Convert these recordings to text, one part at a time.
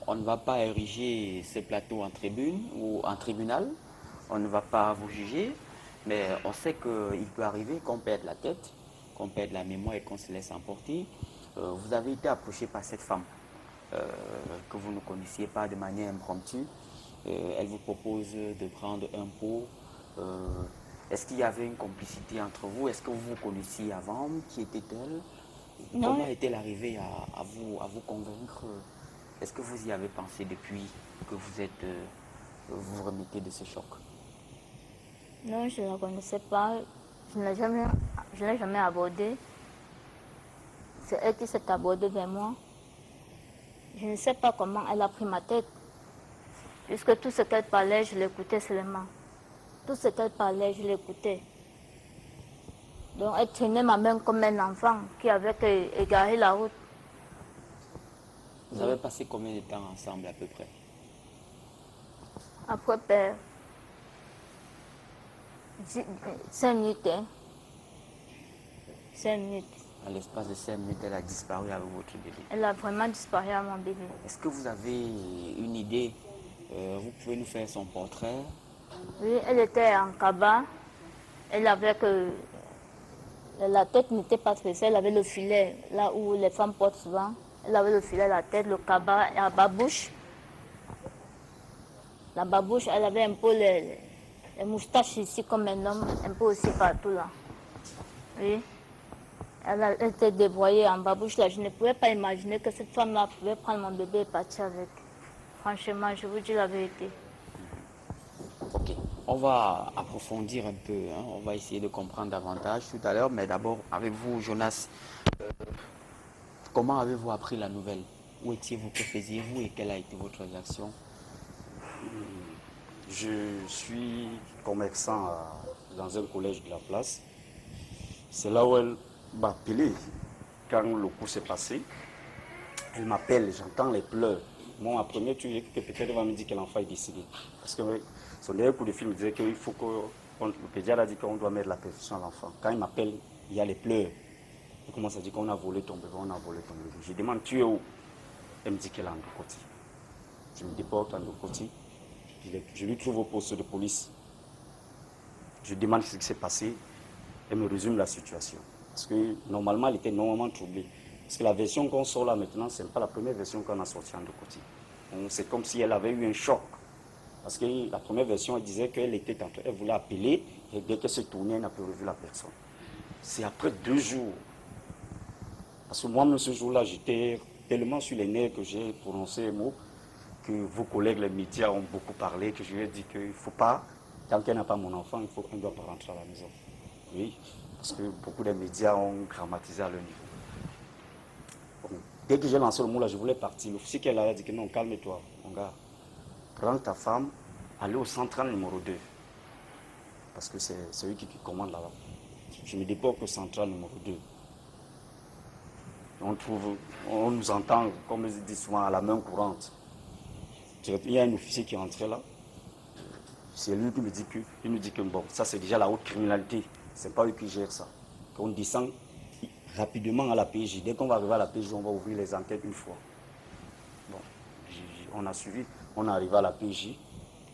on ne va pas ériger ce plateau en tribune ou en tribunal. On ne va pas vous juger. Mais on sait qu'il peut arriver qu'on perde la tête, qu'on perde la mémoire et qu'on se laisse emporter. Vous avez été approché par cette femme que vous ne connaissiez pas de manière impromptue. Elle vous propose de prendre un pot. Est-ce qu'il y avait une complicité entre vous? Est-ce que vous vous connaissiez avant? Qui était-elle? Non, Comment est-elle arrivée à vous convaincre? Est-ce que vous y avez pensé depuis que vous vous remettez de ce choc? non, je ne la connaissais pas. Je ne l'ai jamais abordée. C'est elle qui s'est abordée vers moi. Je ne sais pas comment elle a pris ma tête. Puisque tout ce qu'elle parlait, je l'écoutais seulement. Tout ce qu'elle parlait, je l'écoutais. Donc elle tenait ma main comme un enfant qui avait égaré la route. Vous avez passé combien de temps ensemble à peu près? Après, ben, 5 minutes. Hein. 5 minutes. À l'espace de 5 minutes, elle a disparu avec votre bébé. Elle a vraiment disparu à mon bébé. Est-ce que vous avez une idée? Vous pouvez nous faire son portrait? Oui, elle était en cabas. Elle avait que... La tête n'était pas tressée, elle avait le filet, là où les femmes portent souvent. Elle avait le filet, la tête, le cabas et la babouche. La babouche, elle avait un peu les moustaches ici comme un homme, un peu aussi partout là. Oui. Elle était dévoyée en babouche là. Je ne pouvais pas imaginer que cette femme-là pouvait prendre mon bébé et partir avec. Franchement, je vous dis la vérité. Ok, on va approfondir un peu, hein. On va essayer de comprendre davantage tout à l'heure, mais d'abord avec vous, Jonas, comment avez-vous appris la nouvelle? Où étiez-vous, que faisiez-vous et quelle a été votre réaction? Je suis commerçant dans un collège de la place. C'est là où elle m'a appelé quand le coup s'est passé. Elle m'appelle, j'entends les pleurs. Moi, ma première tuerie, que peut-être elle va me dire que l'enfant est décédé. Parce que son dernier coup de fil me disait qu'il faut que. Le pédiatre a dit qu'on doit mettre la perfusion à l'enfant. Quand il m'appelle, il y a les pleurs. Il commence à dire qu'on a volé ton bébé, on a volé ton bébé. Je demande, tu es où? Elle me dit qu'elle est en Dokoti. Je me déporte en Dokoti. Je lui trouve au poste de police. Je demande ce qui s'est passé. Elle me résume la situation. Parce que normalement, elle était normalement troublée. Parce que la version qu'on sort là maintenant, ce n'est pas la première version qu'on a sortie en Dokoti. C'est comme si elle avait eu un choc. Parce que la première version, elle disait qu'elle était en train, elle voulait appeler, et dès qu'elle se tournait, elle n'a plus revu la personne. C'est après 2 jours. Parce que moi-même, ce jour-là, j'étais tellement sur les nerfs que j'ai prononcé un mot que vos collègues, les médias, ont beaucoup parlé, que je lui ai dit qu'il ne faut pas, tant qu'elle n'a pas mon enfant, il faut qu'elle ne doit pas rentrer à la maison. Oui, parce que beaucoup de médias ont grammatisé à leur niveau. Bon, dès que j'ai lancé le mot là, je voulais partir. L'officier qui est là a dit que non, calme-toi, mon gars. Prends ta femme, allez au central numéro 2. Parce que c'est eux qui commandent là-bas. Je me déporte au central numéro 2. On nous entend, comme je dis souvent, à la main courante. Il y a un officier qui est entré là. C'est lui qui me dit que, il nous dit que bon, ça c'est déjà la haute criminalité. C'est pas eux qui gèrent ça. Qu'on descend rapidement à la PJ. Dès qu'on va arriver à la PJ, on va ouvrir les enquêtes une fois. Bon, on a suivi, on est arrivé à la PJ,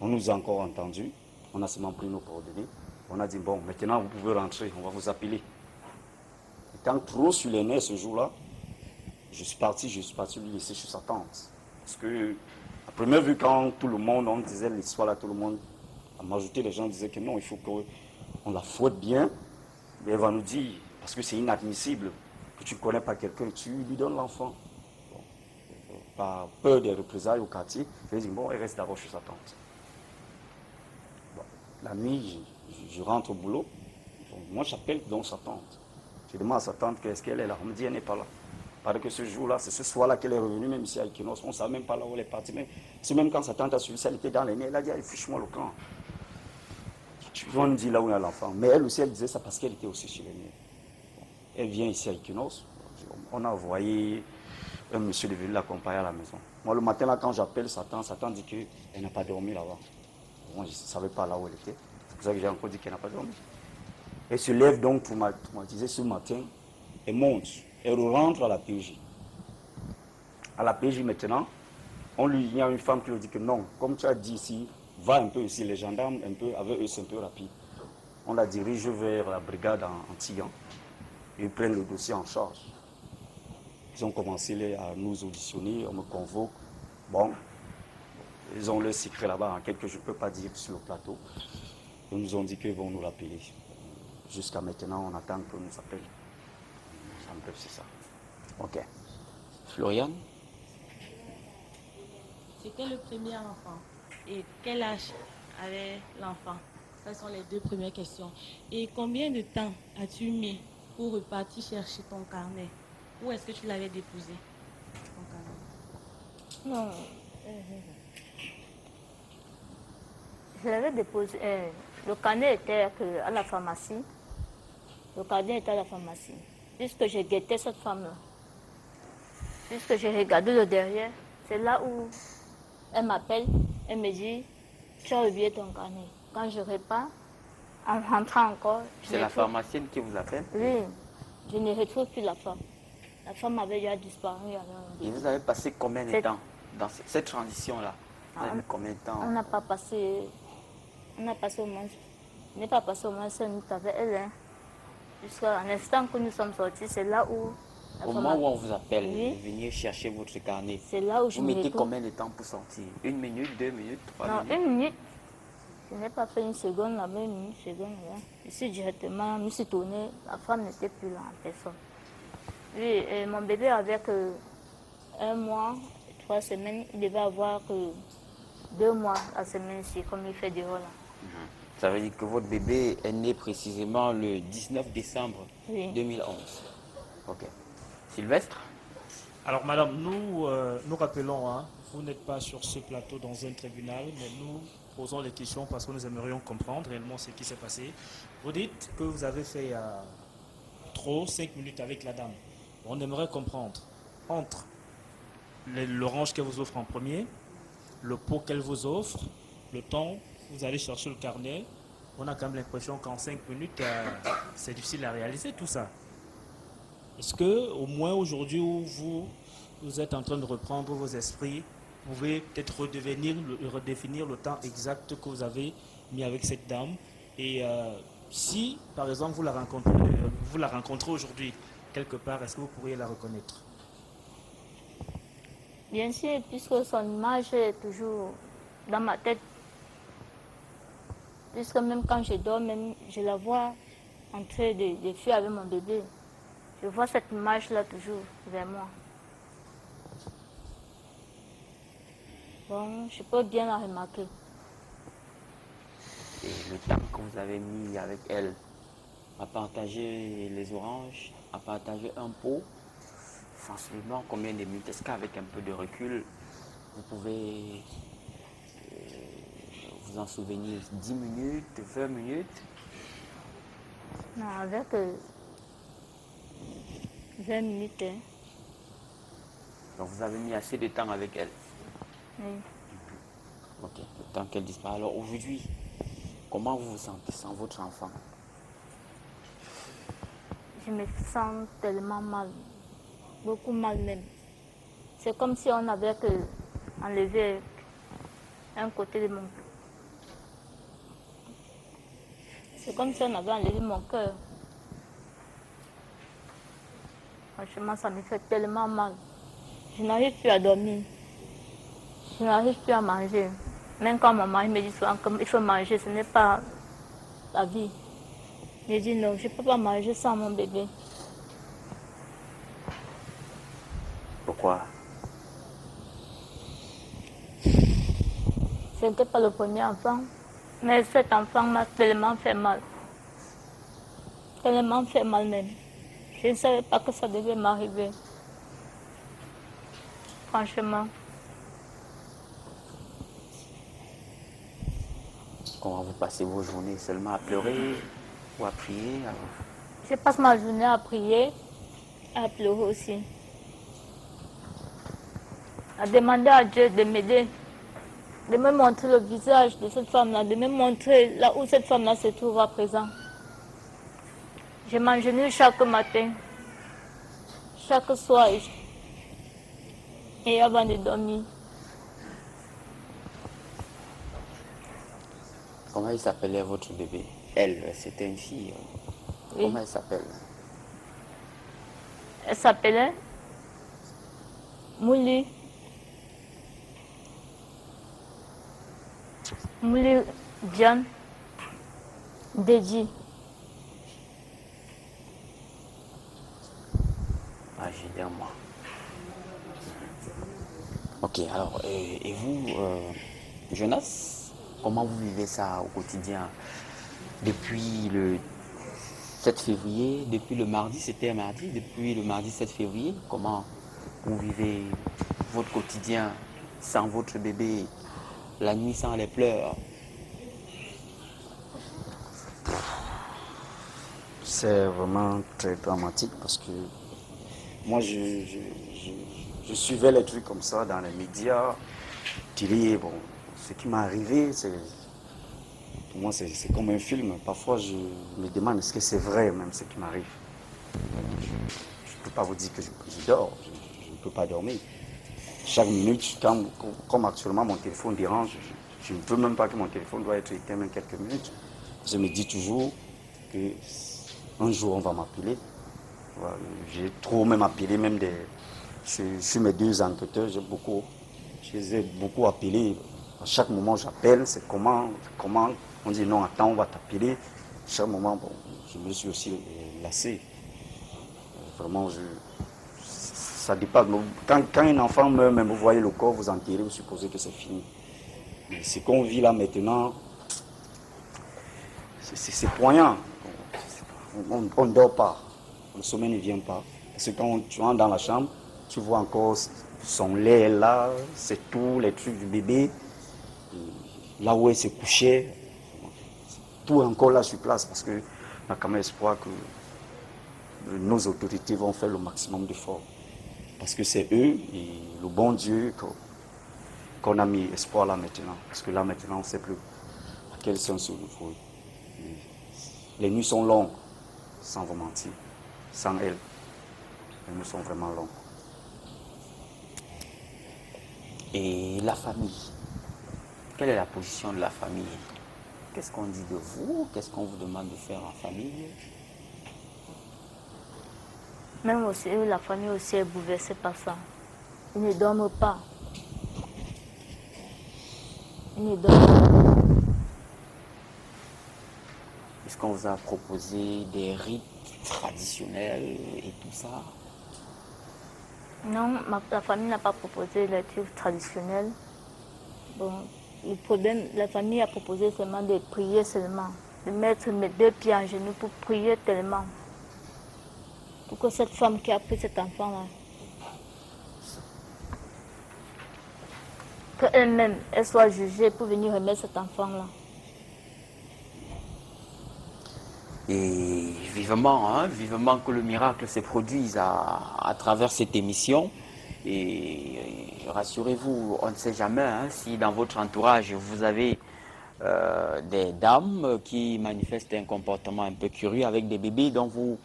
on nous a encore entendus, on a seulement pris nos coordonnées. On a dit, bon, maintenant vous pouvez rentrer, on va vous appeler. Étant trop sur les nerfs ce jour-là, je suis parti lui laisser chez sa tante. Parce que, à première vue, quand tout le monde, on disait l'histoire là, tout le monde, la majorité des gens disaient que non, il faut qu'on la fouette bien. Mais elle va nous dire, parce que c'est inadmissible que tu ne connais pas quelqu'un, tu lui donnes l'enfant. Bon, par peur des représailles au quartier, je lui ai dit, bon, elle reste d'abord chez sa tante. Bon, la nuit, je rentre au boulot. Bon, moi, j'appelle donc sa tante. Je demande à sa tante qu'est-ce qu'elle est là. On me dit, elle n'est pas là. Parce que ce jour-là, c'est ce soir-là qu'elle est revenue, même ici à Equinos. On ne savait même pas là où elle est partie. C'est même quand sa tante a suivi ça, elle était dans les nez. Elle a dit, allez, fiche-moi le camp. Tu vas nous dire là où il y a l'enfant. Mais elle aussi, elle disait ça parce qu'elle était aussi sur les nez. Bon, elle vient ici à Equinos. On a envoyé un monsieur de venir l'accompagner à la maison. Moi, le matin, là, quand j'appelle sa tante dit qu'elle n'a pas dormi là-bas. Moi, je ne savais pas là où elle était. C'est pour ça que j'ai encore dit qu'elle n'a pas dormi. Elle se lève donc traumatisée ce matin. Elle monte. Elle rentre à la PJ. À la PJ maintenant, il y a une femme qui lui dit que non, comme tu as dit ici, va un peu ici, les gendarmes, un peu, avec eux, c'est un peu rapide. On la dirige vers la brigade en Tigan. Ils prennent le dossier en charge. Ils ont commencé à nous auditionner, on me convoque. Bon, ils ont le secret là-bas, en quelque je ne peux pas dire sur le plateau. Ils nous ont dit qu'ils vont nous l'appeler. Jusqu'à maintenant, on attend qu'on nous appelle. C'est ça. Ok. Florian? C'était le premier enfant. Et quel âge avait l'enfant? Ce sont les deux premières questions. Et combien de temps as-tu mis pour repartir chercher ton carnet? Où est-ce que tu l'avais déposé, ton carnet? Non. Je l'avais déposé. Le carnet était à la pharmacie. Le carnet était à la pharmacie. Puisque j'ai guetté cette femme-là. Puisque j'ai regardé le derrière, c'est là où elle m'appelle, elle me dit, tu as oublié ton carnet. Quand je repars, en rentrant encore... C'est la pharmacienne qui vous appelle? Oui, je ne retrouve plus la femme. La femme avait déjà disparu. Et vous avez passé combien de temps dans cette transition-là? Vous avez mis combien de temps? On n'a pas passé... On n'a passé au moins... On n'est pas passé au moins 5 minutes avec elle. Hein. Jusqu'à l'instant que nous sommes sortis, c'est là où... Au moment où on vous appelle, oui. vous veniez chercher votre carnet. C'est là où je vous mettez retrouve... combien de temps pour sortir? 1 minute, 2 minutes, 3 minutes? Non, 1 minute. Je n'ai pas fait une seconde là-bas, une seconde là. Je suis directement, je me suis tournée, la femme n'était plus là en personne. Oui, et mon bébé avait que 1 mois, 3 semaines, il devait avoir que 2 mois la semaine-ci, comme il fait du rôle là. Ça veut dire que votre bébé est né précisément le 19 décembre Oui. 2011. Ok. Sylvestre? Alors, madame, nous rappelons, hein, vous n'êtes pas sur ce plateau dans un tribunal, mais nous posons les questions parce que nous aimerions comprendre réellement ce qui s'est passé. Vous dites que vous avez fait trop 5 minutes avec la dame. On aimerait comprendre entre l'orange qu'elle vous offre en premier, le pot qu'elle vous offre, le temps, vous allez chercher le carnet. On a quand même l'impression qu'en 5 minutes, c'est difficile à réaliser tout ça. Est-ce que, au moins aujourd'hui où vous êtes en train de reprendre vos esprits, vous pouvez peut-être redéfinir le temps exact que vous avez mis avec cette dame? Et si, par exemple, vous la rencontrez aujourd'hui quelque part, est-ce que vous pourriez la reconnaître? Bien sûr, puisque son image est toujours dans ma tête. Puisque même quand je dors, même, je la vois en train de fuir avec mon bébé. Je vois cette image-là toujours vers moi. Bon, je peux bien la remarquer. Et le temps que vous avez mis avec elle à partager les oranges, à partager un pot, franchement, combien de minutes? Est-ce qu'avec un peu de recul, vous pouvez vous en souvenir? 10 minutes, 20 minutes? Non, avec 20 minutes. Hein. Donc vous avez mis assez de temps avec elle? Oui. Ok, le temps qu'elle disparaît. Alors aujourd'hui, comment vous vous sentez sans votre enfant? Je me sens tellement mal, beaucoup mal même. C'est comme si on avait enlevé un côté de mon cœur. C'est comme si on avait enlevé mon cœur. Franchement, ça me fait tellement mal. Je n'arrive plus à dormir. Je n'arrive plus à manger. Même quand mon mari me dit souvent qu'il faut manger, ce n'est pas la vie. Je dis non, je ne peux pas manger sans mon bébé. Pourquoi? Ce n'était pas le premier enfant, mais cet enfant m'a tellement fait mal. Tellement fait mal même. Je ne savais pas que ça devait m'arriver. Franchement. Comment vous passez vos journées? Seulement à pleurer ou à prier? Je passe ma journée à prier, à pleurer aussi. À demander à Dieu de m'aider, de me montrer le visage de cette femme-là, de me montrer là où cette femme-là se trouve à présent. Je m'engenouille chaque matin, chaque soir et avant de dormir. Comment il s'appelait votre bébé? Elle, c'était une fille. Oui. Comment elle s'appelle? Elle s'appelait Mouli. Mouli Diane Deji. Ah, j'ai dit à moi. Ok, alors, et vous, Jonas, comment vous vivez ça au quotidien depuis le 7 février, depuis le mardi, c'était un mardi, depuis le mardi 7 février, comment vous vivez votre quotidien sans votre bébé, la nuit sans les pleurs? C'est vraiment très dramatique parce que moi, je suivais les trucs comme ça dans les médias, télé. Bon, ce qui m'est arrivé, pour moi, c'est comme un film. Parfois, je me demande est-ce que c'est vrai même ce qui m'arrive. Je ne peux pas vous dire que je dors, je ne peux pas dormir. Chaque minute, comme actuellement mon téléphone dérange, je ne veux même pas que mon téléphone doit être éteint même quelques minutes. Je me dis toujours que un jour on va m'appeler. Voilà, j'ai trop même appelé, même sur mes 2 enquêteurs, je les ai beaucoup appelés. À chaque moment j'appelle, c'est comment, on dit non, attends, on va t'appeler. À chaque moment, bon, je me suis aussi lassé. Vraiment, ça dépasse. Quand un enfant meurt, même vous voyez le corps, vous enterrez, vous supposez que c'est fini. Mais ce qu'on vit là maintenant, c'est poignant. On ne dort pas. Le sommeil ne vient pas. Parce que quand tu entres dans la chambre, tu vois encore son lait là, c'est tout, les trucs du bébé, là où elle s'est couchée. Tout est encore là sur place parce qu'on a quand même espoir que nos autorités vont faire le maximum d'efforts. Parce que c'est eux et le bon Dieu qu'on a mis espoir là maintenant. Parce que là maintenant, on ne sait plus à quel sens il faut. Les nuits sont longues, sans vous mentir. Sans elles, les nuits sont vraiment longues. Et la famille, quelle est la position de la famille? Qu'est-ce qu'on dit de vous? Qu'est-ce qu'on vous demande de faire en famille? Même aussi, la famille aussi est bouleversée par ça. Ils ne dorment pas. Ils ne dorment pas. Est-ce qu'on vous a proposé des rites traditionnels et tout ça? Non, la famille n'a pas proposé les trucs traditionnels. Bon, le problème, la famille a proposé seulement de prier seulement, de mettre mes 2 pieds en genoux pour prier tellement. Pour que cette femme qui a pris cet enfant-là, qu'elle-même, elle soit jugée pour venir remettre cet enfant-là. Et vivement, vivement que le miracle se produise à travers cette émission. Et rassurez-vous, on ne sait jamais si dans votre entourage vous avez des dames qui manifestent un comportement un peu curieux avec des bébés dont vous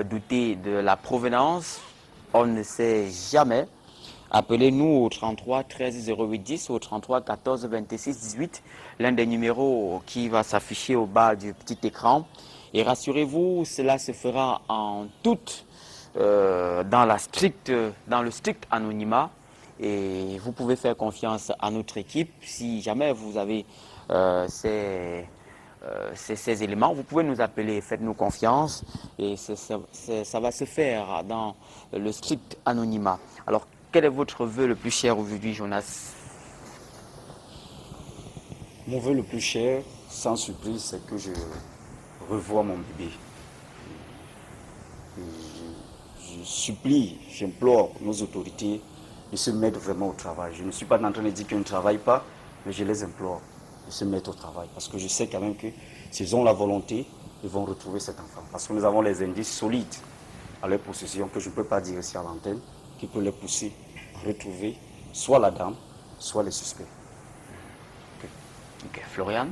doutez de la provenance. On ne sait jamais. Appelez-nous au 33 13 08 10 ou au 33 14 26 18, l'un des numéros qui va s'afficher au bas du petit écran. Et rassurez-vous, cela se fera en toute, dans le strict anonymat. Et vous pouvez faire confiance à notre équipe. Si jamais vous avez ces éléments, vous pouvez nous appeler, faites-nous confiance. Et ça va se faire dans le strict anonymat. Alors, quel est votre vœu le plus cher aujourd'hui, Jonas? Mon vœu le plus cher, sans surprise, c'est que je revois mon bébé. Je supplie, j'implore nos autorités de se mettre vraiment au travail. Je ne suis pas en train de dire qu'ils ne travaillent pas, mais je les implore de se mettre au travail. Parce que je sais quand même que s'ils ont la volonté, ils vont retrouver cet enfant. Parce que nous avons les indices solides à leur possession, que je ne peux pas dire ici à l'antenne, qui peut les pousser à retrouver soit la dame, soit les suspects. Ok, Florian?